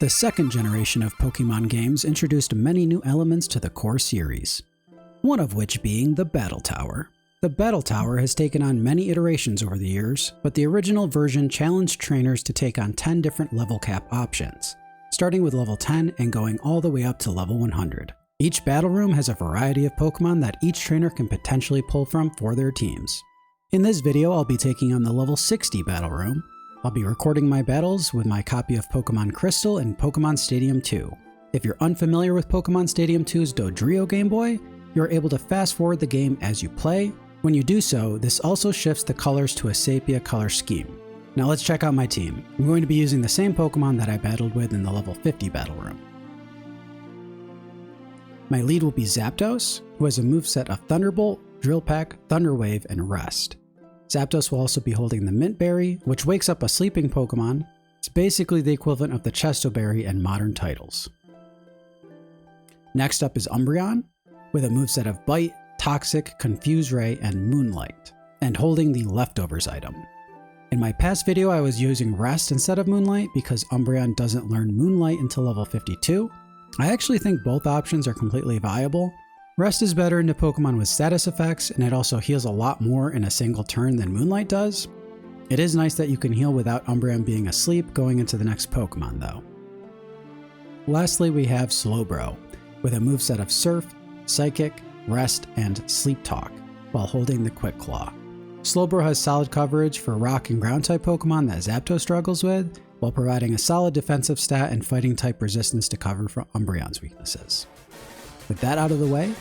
The second generation of Pokemon games introduced many new elements to the core series, one of which being the Battle Tower. The Battle Tower has taken on many iterations over the years, but the original version challenged trainers to take on 10 different level cap options, starting with level 10 and going all the way up to level 100. Each battle room has a variety of Pokemon that each trainer can potentially pull from for their teams. In this video, I'll be taking on the level 60 battle room. I'll be recording my battles with my copy of Pokémon Crystal and Pokémon Stadium 2. If you're unfamiliar with Pokémon Stadium 2's Dodrio Game Boy, you're able to fast forward the game as you play. When you do so, this also shifts the colors to a sepia color scheme. Now let's check out my team. I'm going to be using the same Pokemon that I battled with in the level 50 battle room. My lead will be Zapdos, who has a moveset of Thunderbolt, Drill Peck, Thunderwave, and Rest. Zapdos will also be holding the Mint Berry, which wakes up a sleeping Pokemon. It's basically the equivalent of the Chesto Berry in modern titles. Next up is Umbreon, with a moveset of Bite, Toxic, Confuse Ray, and Moonlight, and holding the Leftovers item. In my past video, I was using Rest instead of Moonlight because Umbreon doesn't learn Moonlight until level 52. I actually think both options are completely viable. Rest is better into Pokemon with status effects, and it also heals a lot more in a single turn than Moonlight does. It is nice that you can heal without Umbreon being asleep going into the next Pokemon though. Lastly, we have Slowbro, with a moveset of Surf, Psychic, Rest, and Sleep Talk, while holding the Quick Claw. Slowbro has solid coverage for Rock and Ground type Pokemon that Zapdos struggles with, while providing a solid defensive stat and fighting type resistance to cover for Umbreon's weaknesses. With that out of the way,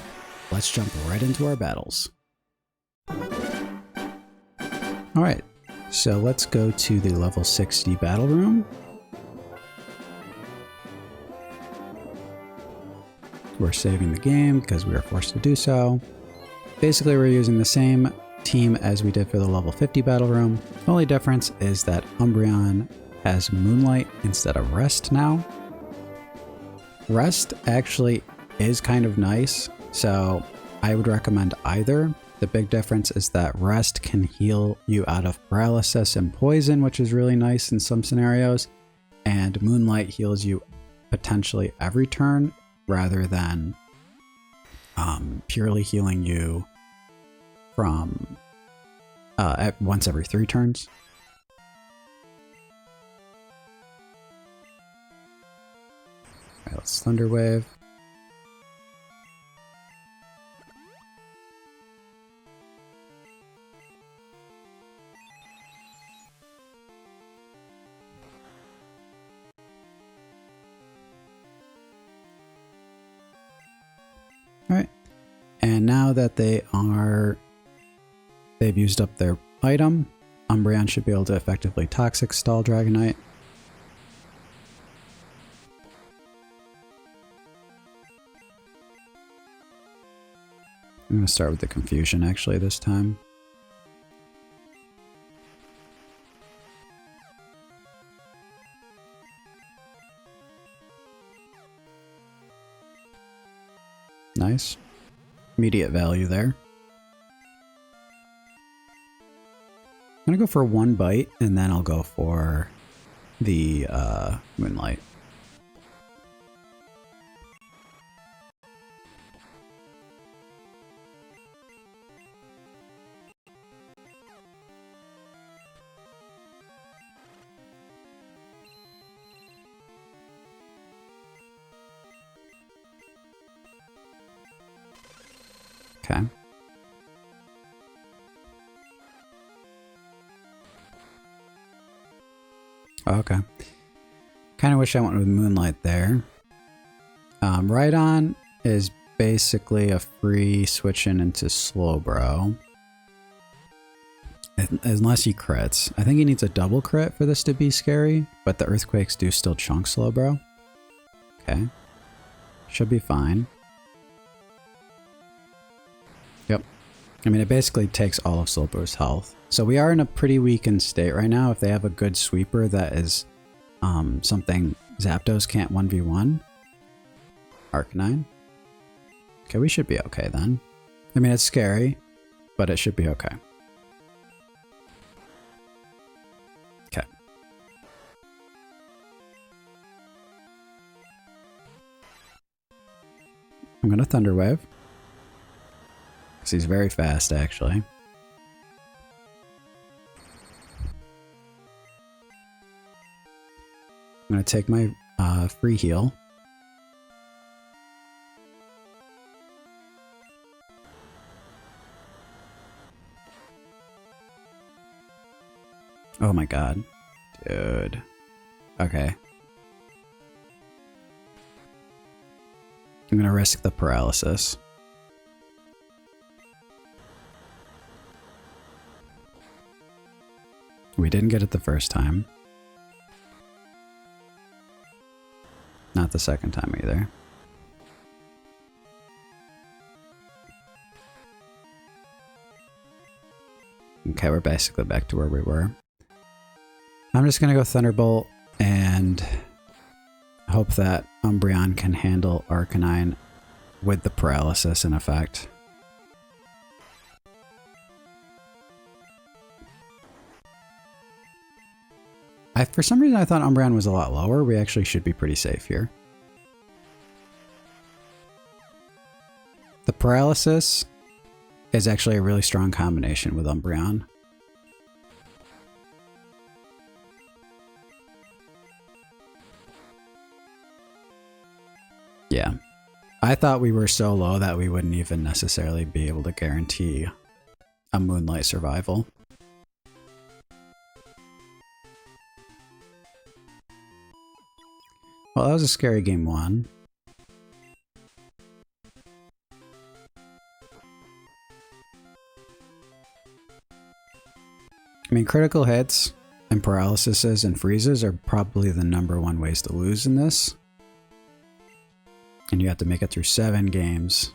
let's jump right into our battles. Alright, so let's go to the level 60 battle room. We're saving the game because we are forced to do so. Basically, we're using the same team as we did for the level 50 battle room. The only difference is that Umbreon has Moonlight instead of Rest now. Rest actually is kind of nice, so I would recommend either. The big difference is that Rest can heal you out of paralysis and poison, which is really nice in some scenarios, and Moonlight heals you potentially every turn rather than purely healing you from once every 3 turns. Alright, let's Thunderwave. Alright, and now that they've used up their item, Umbreon should be able to effectively Toxic Stall Dragonite. I'm going to start with the Confusion actually this time. Nice. Immediate value there. I'm going to go for 1 bite and then I'll go for the Moonlight. Okay. Okay. Kind of wish I went with Moonlight there. Rhydon is basically a free switch into Slowbro. Unless he crits. I think he needs a double crit for this to be scary, but the Earthquakes do still chunk Slowbro. Okay. Should be fine. Yep. I mean, it basically takes all of Slowbro's health. So we are in a pretty weakened state right now. If they have a good sweeper that is something Zapdos can't 1v1. Arcanine. Okay, we should be okay then. I mean, it's scary, but it should be okay. Okay. I'm going to Thunderwave. Because he's very fast, actually. I'm going to take my free heal. Oh my god. Dude. Okay. I'm gonna risk the paralysis. We didn't get it the first time. Not the second time either. Okay, we're basically back to where we were. I'm just gonna go Thunderbolt and hope that Umbreon can handle Arcanine with the paralysis in effect. For some reason I thought Umbreon was a lot lower. We actually should be pretty safe here. The paralysis is actually a really strong combination with Umbreon. Yeah. I thought we were so low that we wouldn't even necessarily be able to guarantee a Moonlight survival. Well, that was a scary game one. I mean, critical hits and paralyses and freezes are probably the #1 ways to lose in this. And you have to make it through 7 games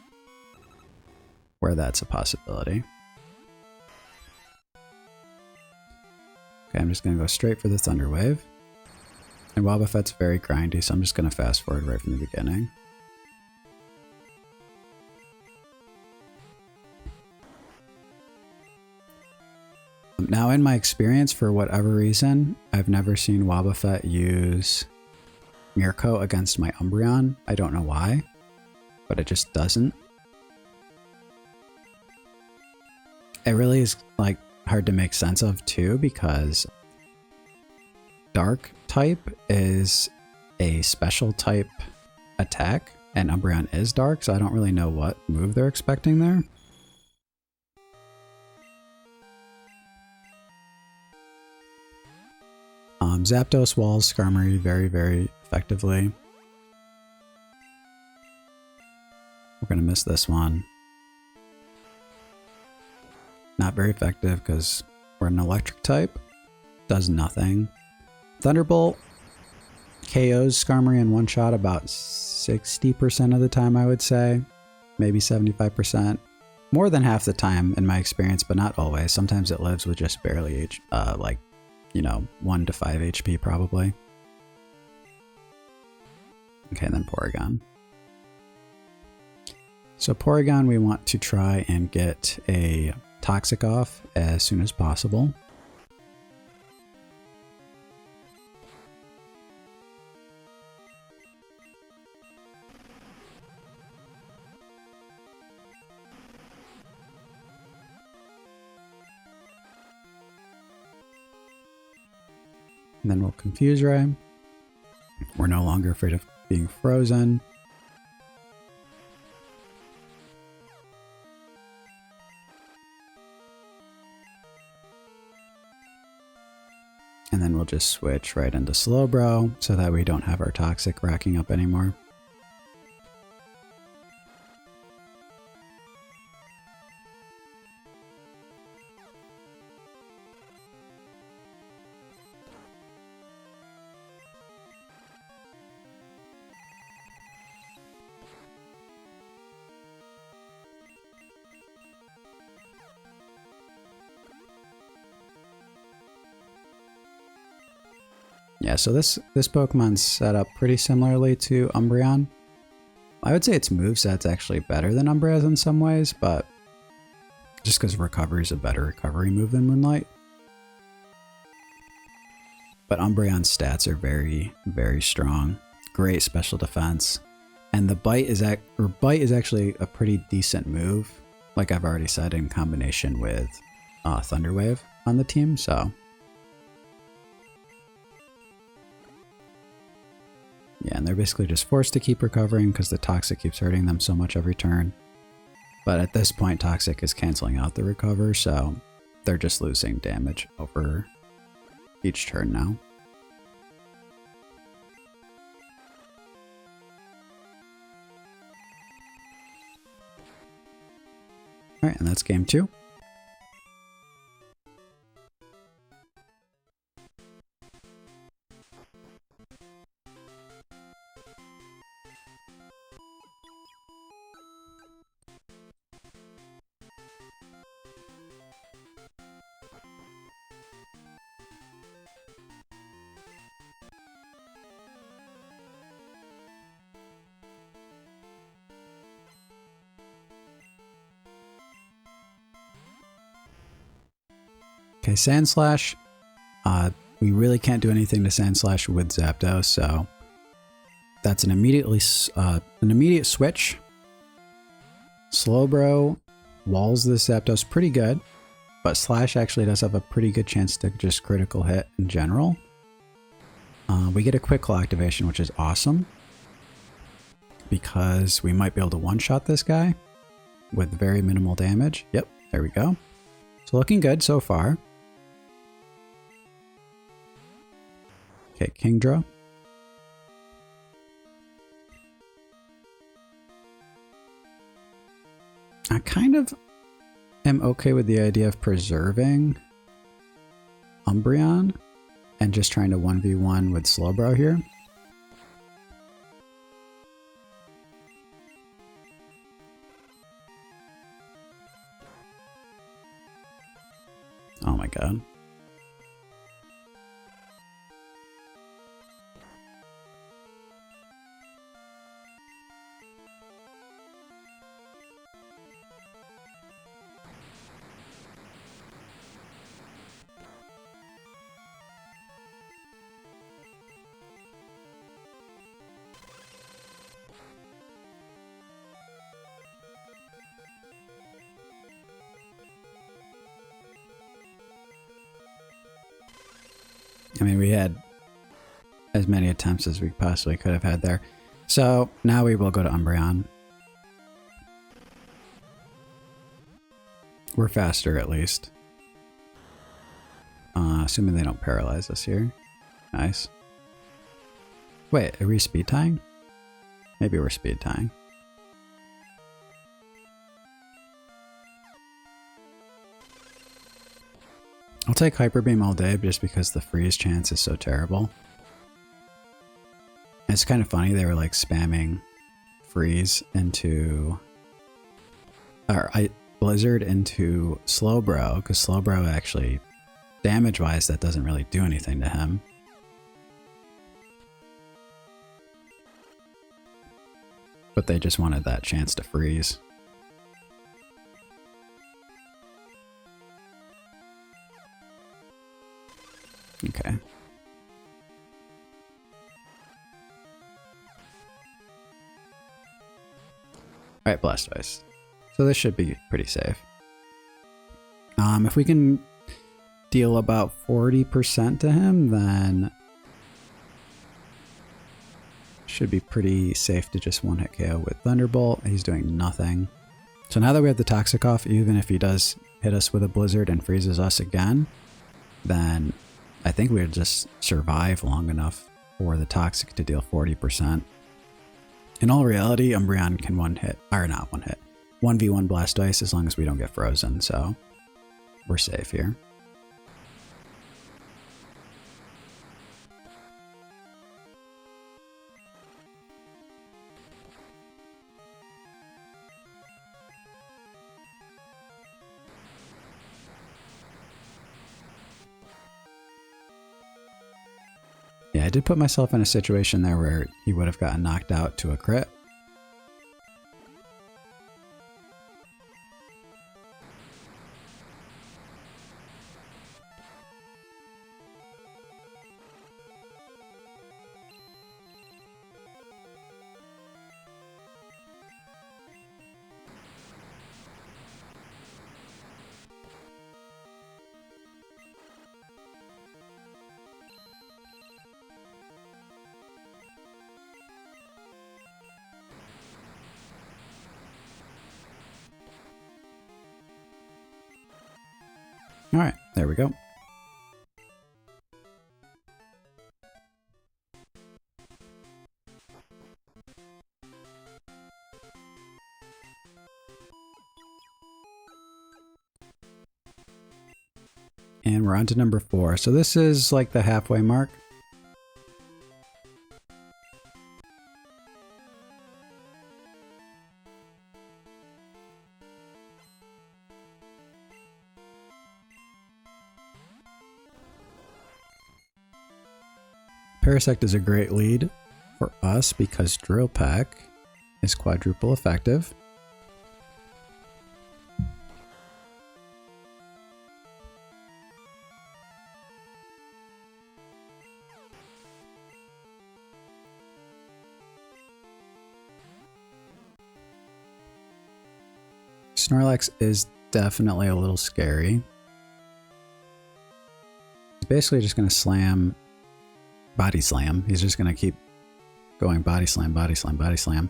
where that's a possibility. Okay, I'm just going to go straight for the Thunderwave. And Wobbuffet's very grindy, so I'm just going to fast forward right from the beginning. Now, in my experience, for whatever reason, I've never seen Wobbuffet use Mirko against my Umbreon. I don't know why, but it just doesn't. It really is like hard to make sense of too, because Dark type is a special type attack and Umbreon is Dark, so I don't really know what move they're expecting there. Zapdos walls Skarmory very, very effectively. We're going to miss this one. Not very effective because we're an electric type. Does nothing. Thunderbolt KOs Skarmory in one shot about 60% of the time, I would say. Maybe 75%. More than half the time in my experience, but not always. Sometimes it lives with just barely, like, you know, 1 to 5 HP probably. Okay, then Porygon. So Porygon, we want to try and get a Toxic off as soon as possible. And then we'll Confuse Ray. We're no longer afraid of being frozen. And then we'll just switch right into Slowbro so that we don't have our Toxic racking up anymore. Yeah, so this Pokemon's set up pretty similarly to Umbreon. I would say its moveset's actually better than Umbreon's in some ways, but just because recovery is a better recovery move than Moonlight. But Umbreon's stats are very, very strong. Great special defense. And the bite is actually a pretty decent move, like I've already said, in combination with Thunderwave on the team, so. Yeah, and they're basically just forced to keep recovering because the Toxic keeps hurting them so much every turn. But at this point, Toxic is canceling out the recover, so they're just losing damage over each turn now. Alright, and that's game 2. Okay, Sand Slash. We really can't do anything to Sand Slash with Zapdos, so that's an immediate switch. Slowbro walls this Zapdos pretty good, but Slash actually does have a pretty good chance to just critical hit in general. We get a Quick Claw activation, which is awesome, because we might be able to one-shot this guy with very minimal damage. Yep, there we go. So looking good so far. Okay, Kingdra. I kind of am okay with the idea of preserving Umbreon and just trying to 1v1 with Slowbro here. Oh my god. I mean, we had as many attempts as we possibly could have had there. So now we will go to Umbreon. We're faster at least. Assuming they don't paralyze us here. Nice. Wait, are we speed tying? Maybe we're speed tying. I'll take Hyper Beam all day just because the freeze chance is so terrible. It's kind of funny, they were like spamming freeze into, or Blizzard into Slowbro, because Slowbro actually, damage wise, that doesn't really do anything to him. But they just wanted that chance to freeze. Okay. Alright, Blastoise. So this should be pretty safe. If we can deal about 40% to him, then should be pretty safe to just one-hit KO with Thunderbolt. He's doing nothing. So now that we have the Toxic off, even if he does hit us with a Blizzard and freezes us again, then I think we'll just survive long enough for the Toxic to deal 40%. In all reality, Umbreon can one-hit, or not one-hit, 1v1 Blastoise as long as we don't get frozen, so we're safe here. Yeah, I did put myself in a situation there where he would have gotten knocked out to a crit. There we go. And we're on to number 4. So this is like the halfway mark. Parasect is a great lead for us because Drill Peck is quadruple effective. Snorlax is definitely a little scary. He's basically just going to slam, body slam. He's just going to keep going body slam, body slam, body slam,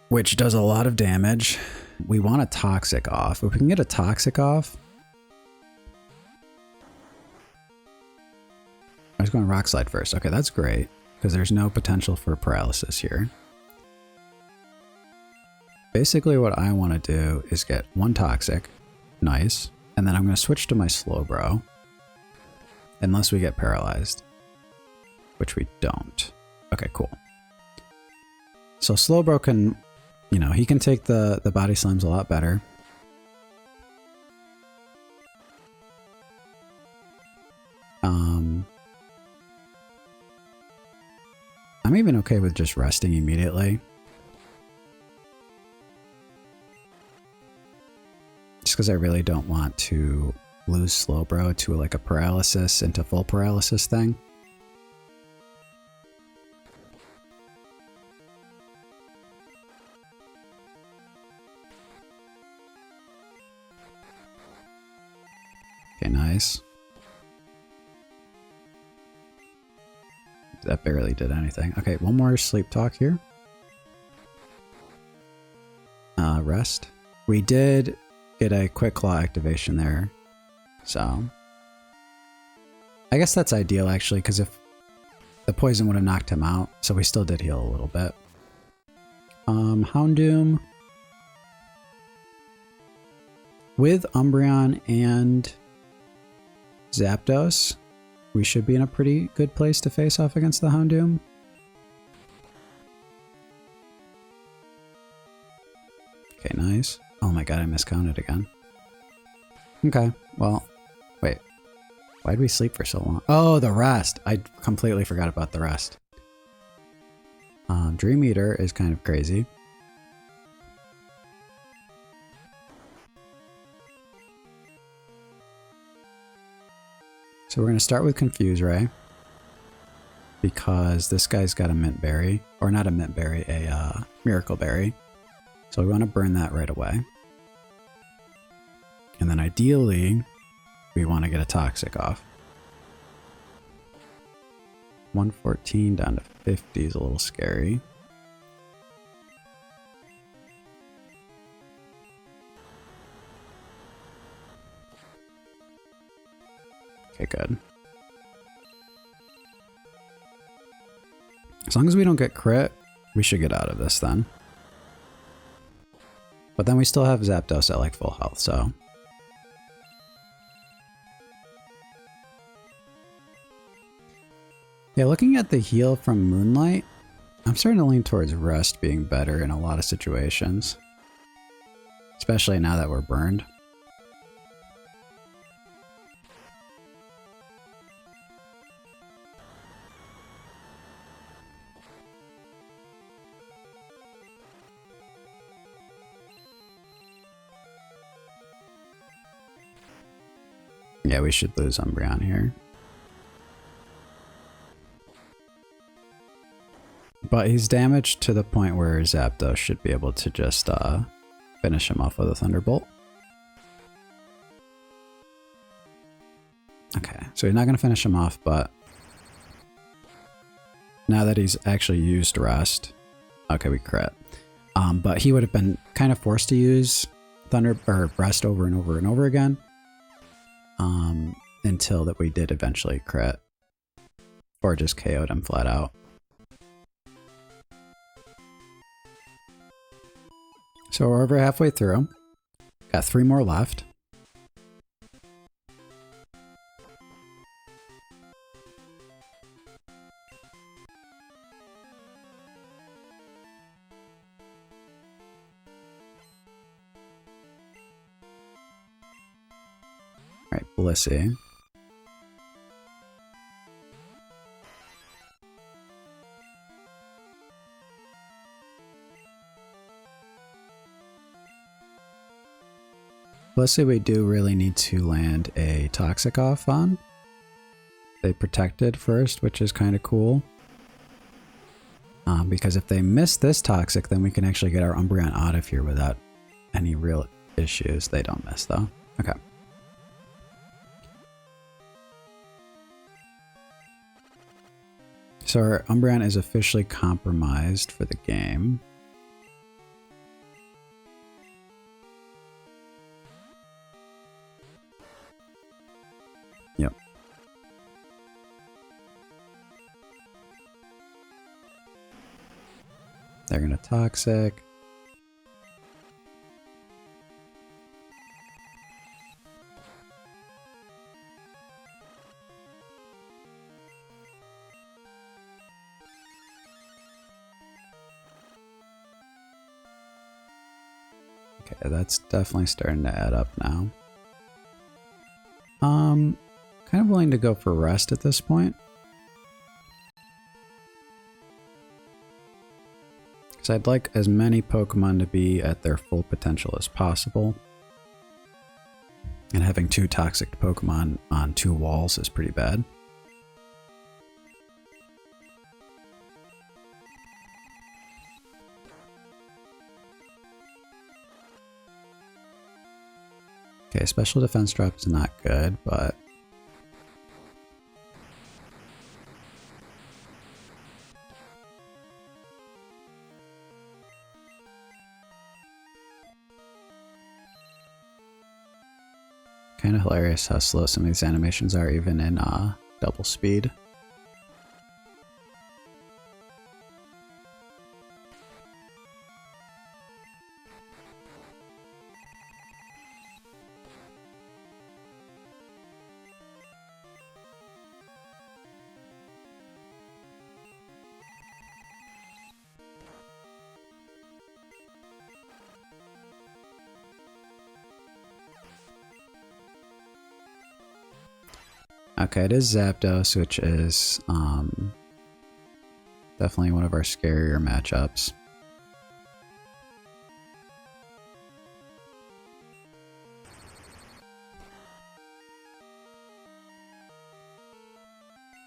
which does a lot of damage. We want a Toxic off. If we can get a Toxic off, I was going Rock Slide first. Okay, that's great because there's no potential for paralysis here. Basically what I want to do is get one Toxic, nice, and then I'm going to switch to my Slowbro, unless we get paralyzed, which we don't. Okay, cool. So Slowbro can, you know, he can take the body slams a lot better. I'm even okay with just resting immediately. Just because I really don't want to lose Slowbro to like a paralysis into full paralysis thing. Okay, nice. That barely did anything. Okay, one more sleep talk here. Rest. We did get a Quick Claw activation there, so I guess that's ideal actually, because if the poison would have knocked him out, so we still did heal a little bit. Houndoom with Umbreon and Zapdos, we should be in a pretty good place to face off against the Houndoom. Okay, nice. Oh my god, I miscounted again. Okay, well, wait. Why'd we sleep for so long? Oh, the rest! I completely forgot about the rest. Dream Eater is kind of crazy. So we're going to start with Confuse Ray, because this guy's got a Mint Berry, or not a Mint Berry, a Miracle Berry. So we want to burn that right away. And then ideally, we want to get a Toxic off. 114 down to 50 is a little scary. Okay, good. As long as we don't get crit, we should get out of this then. But then we still have Zapdos at like full health, so. Yeah, looking at the heal from Moonlight, I'm starting to lean towards Rest being better in a lot of situations. Especially now that we're burned. Yeah, we should lose Umbreon here. But he's damaged to the point where Zapdos should be able to just finish him off with a Thunderbolt. Okay, so he's not going to finish him off, but now that he's actually used Rest, okay, we crit. But he would have been kind of forced to use Rest over and over and over again. until that we did eventually crit. Or just KO'd him flat out. So we're over halfway through. Got 3 more left. Alright, Blissey. Blissey we do really need to land a Toxic off on. They protected first, which is kind of cool. Because if they miss this Toxic, then we can actually get our Umbreon out of here without any real issues. They don't miss though. Okay. So our Umbreon is officially compromised for the game. Yep. They're gonna Toxic. Okay, that's definitely starting to add up now. Kind of willing to go for rest at this point. Because I'd like as many Pokemon to be at their full potential as possible. And having 2 toxic Pokemon on 2 walls is pretty bad. Okay, special defense drop is not good, but kind of hilarious how slow some of these animations are even in double speed. Okay, it is Zapdos, which is definitely one of our scarier matchups.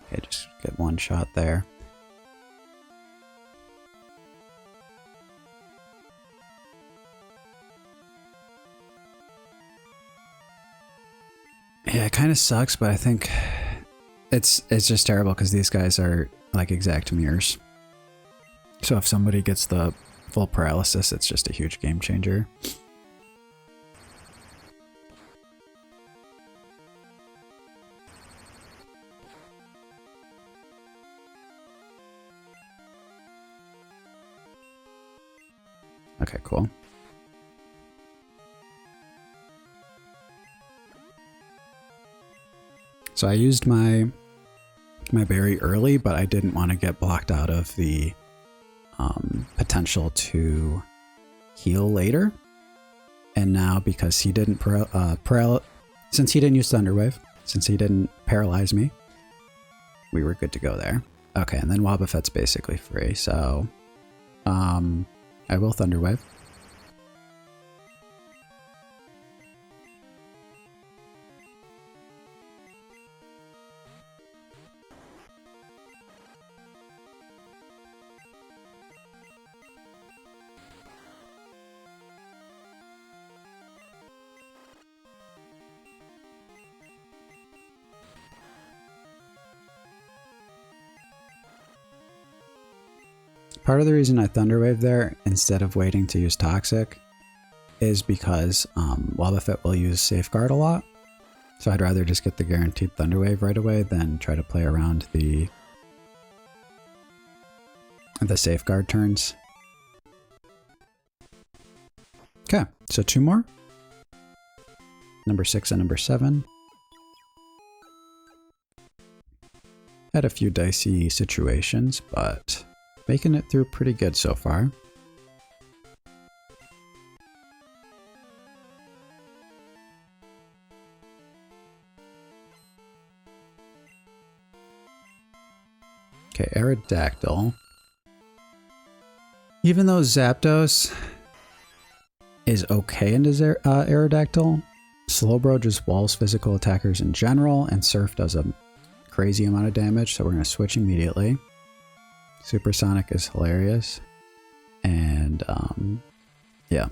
Okay, just get 1 shot there. Yeah, it kind of sucks, but I think it's just terrible because these guys are like exact mirrors. So if somebody gets the full paralysis, it's just a huge game changer. Okay, cool. So I used my berry early, but I didn't want to get blocked out of the potential to heal later. And now because he didn't since he didn't use Thunderwave, since he didn't paralyze me, we were good to go there. Okay, and then Wobbuffet's basically free, so I will Thunderwave. Part of the reason I Thunderwave there instead of waiting to use Toxic is because Wobbuffet will use Safeguard a lot. So I'd rather just get the guaranteed Thunderwave right away than try to play around the safeguard turns. Okay, so 2 more. Number 6 and number 7. Had a few dicey situations, but making it through pretty good so far. Okay, Aerodactyl. Even though Zapdos is okay into Aerodactyl, Slowbro just walls physical attackers in general, and Surf does a crazy amount of damage, so we're going to switch immediately. Supersonic is hilarious. And, yeah.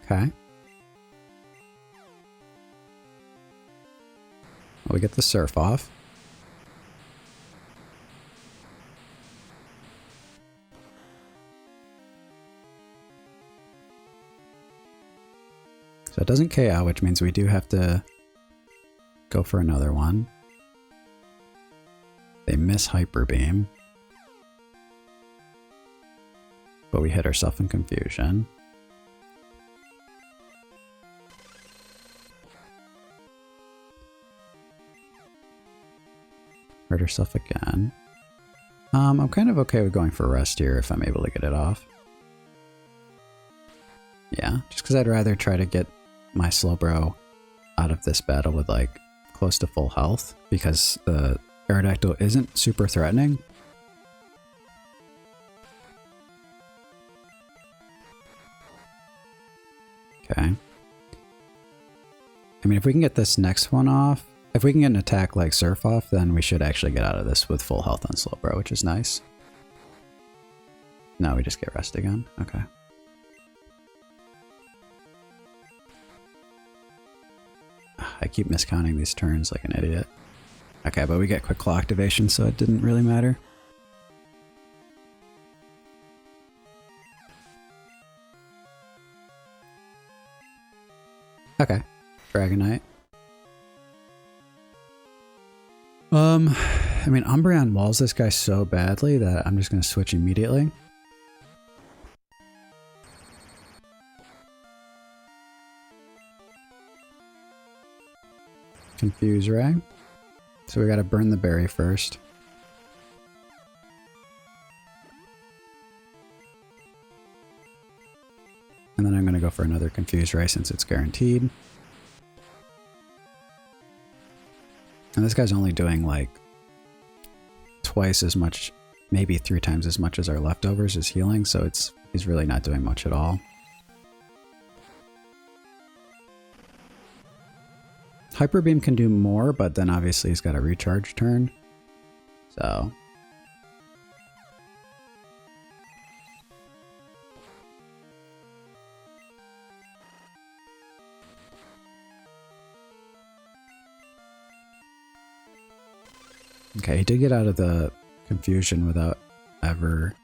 Okay. Well, we get the Surf off. So it doesn't KO, which means we do have to go for another one. They miss Hyper Beam. But we hit ourselves in confusion. Hurt herself again. I'm kind of okay with going for rest here if I'm able to get it off. Yeah, just because I'd rather try to get my Slowbro out of this battle with like close to full health, because the Aerodactyl isn't super threatening. Okay. I mean, if we can get this next one off, if we can get an attack like Surf off, then we should actually get out of this with full health on Slowbro, which is nice. No, we just get rest again. Okay. I keep miscounting these turns like an idiot. Okay, but we get quick claw activation, so it didn't really matter. Okay, Dragonite. I mean, Umbreon walls this guy so badly that I'm just going to switch immediately. Confuse Ray. So we got to burn the berry first. And then I'm going to go for another Confuse Ray since it's guaranteed. And this guy's only doing like twice as much, maybe 3 times as much as our leftovers is healing, so he's really not doing much at all. Hyper Beam can do more, but then obviously he's got a recharge turn. So okay, he did get out of the confusion without ever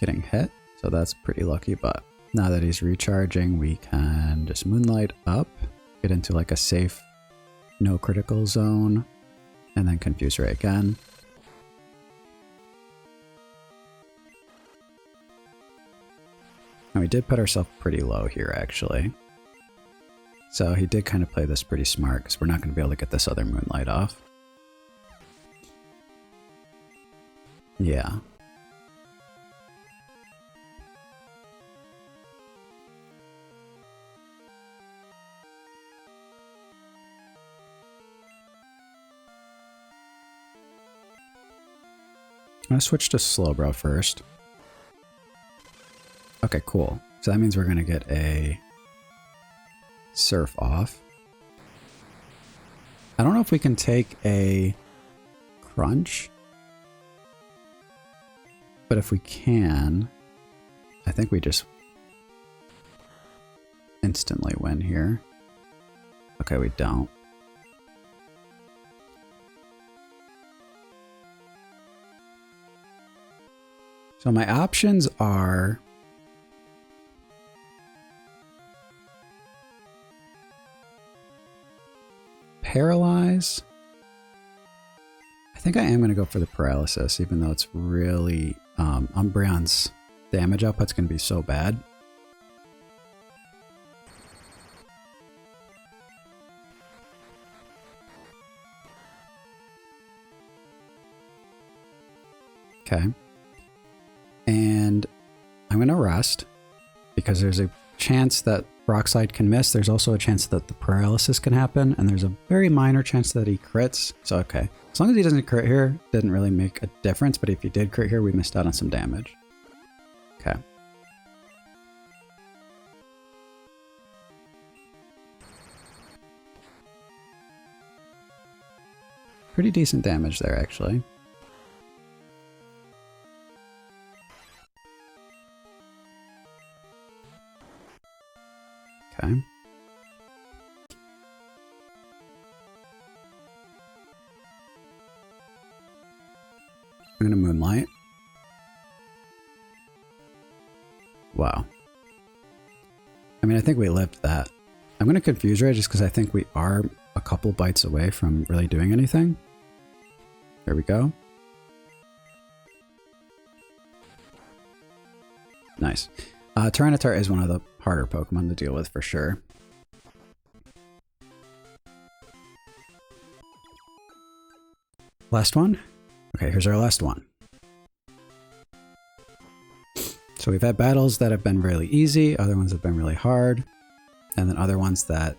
getting hit, so that's pretty lucky. But now that he's recharging, we can just Moonlight up, get into like a safe no critical zone, and then Confuse Ray again. And we did put ourselves pretty low here actually. So he did kind of play this pretty smart, because we're not going to be able to get this other Moonlight off. Yeah. I'm going to switch to Slowbro first. Okay, cool. So that means we're going to get a Surf off. I don't know if we can take a Crunch, but if we can, I think we just instantly win here. Okay, we don't. So my options are paralyze. I think I am going to go for the paralysis, even though it's really Umbreon's damage output's going to be so bad. Okay. And I'm going to rest because there's a chance that Rock Slide can miss. There's also a chance that the paralysis can happen, and there's a very minor chance that he crits. So, okay. As long as he doesn't crit here, didn't really make a difference, but if he did crit here, we missed out on some damage. Okay. Pretty decent damage there, actually. Okay. I'm gonna Moonlight. Wow. I mean, I think we lived that. I'm gonna Confuse Ray just because I think we are a couple bites away from really doing anything. There we go. Nice. Tyranitar is one of the harder Pokemon to deal with for sure. Last one? Okay, here's our last one. So we've had battles that have been really easy, other ones have been really hard, and then other ones that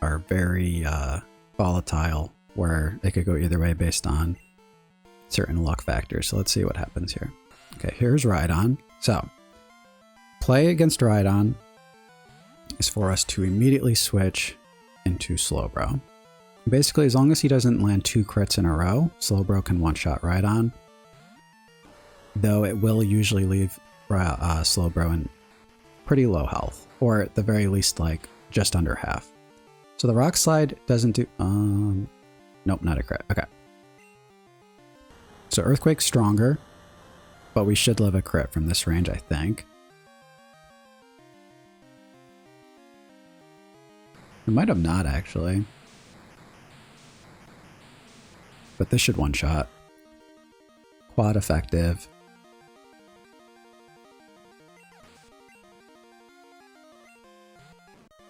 are very volatile, where they could go either way based on certain luck factors. So let's see what happens here. Okay, here's Rhydon. So, play against Rhydon is for us to immediately switch into Slowbro. Basically, as long as he doesn't land 2 crits in a row, Slowbro can one-shot Rhydon. Though it will usually leave Slowbro in pretty low health, or at the very least, like, just under half. So the Rock Slide doesn't do... nope, not a crit. Okay. So Earthquake's stronger, but we should live a crit from this range, I think. We might have not, actually. But this should one-shot. Quad effective.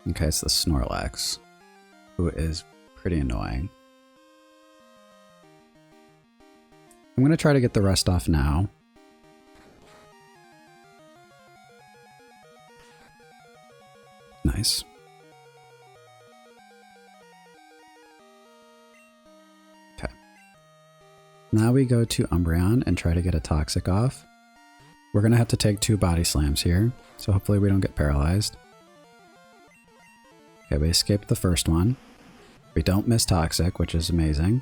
Okay, it's the Snorlax, who is pretty annoying. I'm going to try to get the rest off now. Nice. Okay. Now we go to Umbreon and try to get a Toxic off. We're going to have to take 2 body slams here, so hopefully we don't get paralyzed. Okay, we escaped the first one. We don't miss Toxic, which is amazing.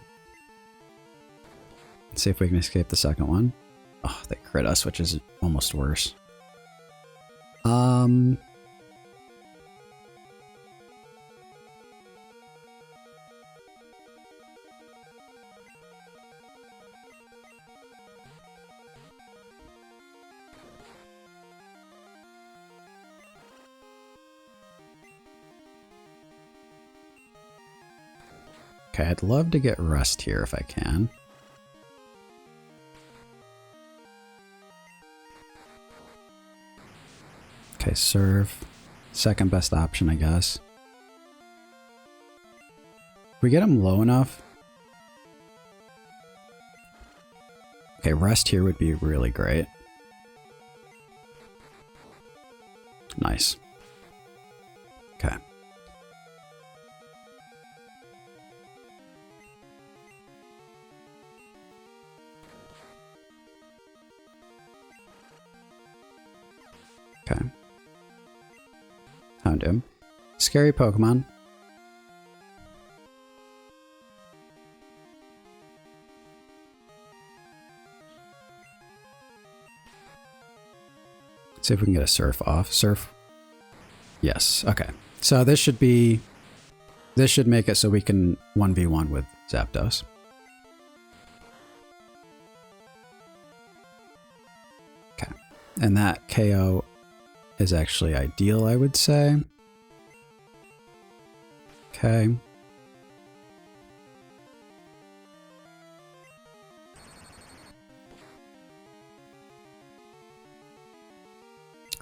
Let's see if we can escape the second one. Oh, they crit us, which is almost worse. Okay, I'd love to get rest here if I can. Okay, serve. Second best option, I guess. If we get him low enough. Okay, rest here would be really great. Nice. Okay. Okay. Houndoom. Scary Pokemon. Let's see if we can get a Surf off. Surf. Yes. Okay. So this should be... This should make it so we can 1v1 with Zapdos. Okay. And that KO is actually ideal, I would say. Okay.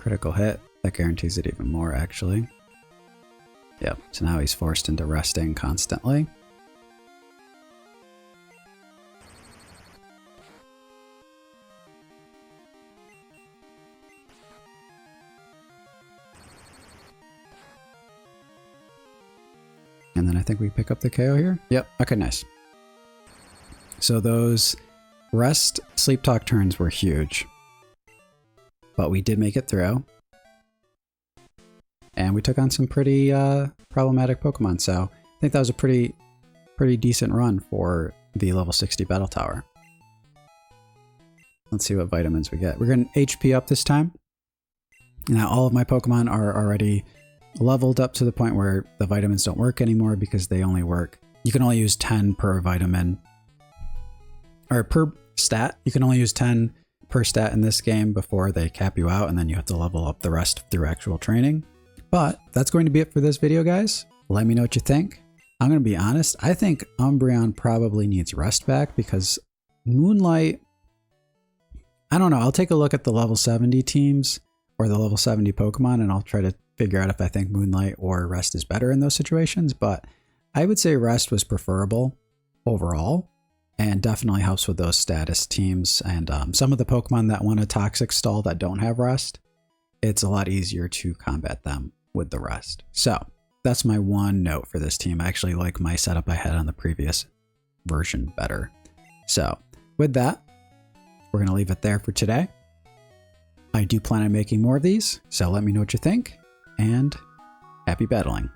critical hit. That guarantees it even more, actually. Yep, so now he's forced into resting constantly. And then I think we pick up the KO here. Yep, okay, nice. So those rest sleep talk turns were huge. But we did make it through. And we took on some pretty problematic Pokemon, so I think that was a pretty decent run for the level 60 Battle Tower. Let's see what vitamins we get. We're getting HP up this time. Now all of my Pokemon are already leveled up to the point where the vitamins don't work anymore because they only work. You can only use 10 per vitamin, or per stat. You can only use 10 per stat in this game before they cap you out, and then you have to level up the rest through actual training. But that's going to be it for this video, guys. Let me know what you think. I'm going to be honest. I think Umbreon probably needs rest back because Moonlight, I don't know. I'll take a look at the level 70 teams or the level 70 Pokemon, and I'll try to figure out if I think Moonlight or Rest is better in those situations. But I would say Rest was preferable overall and definitely helps with those status teams. And some of the Pokemon that want a Toxic Stall that don't have Rest, it's a lot easier to combat them with the Rest. So that's my one note for this team. I actually like my setup I had on the previous version better. So with that, we're going to leave it there for today. I do plan on making more of these, so let me know what you think, and happy battling.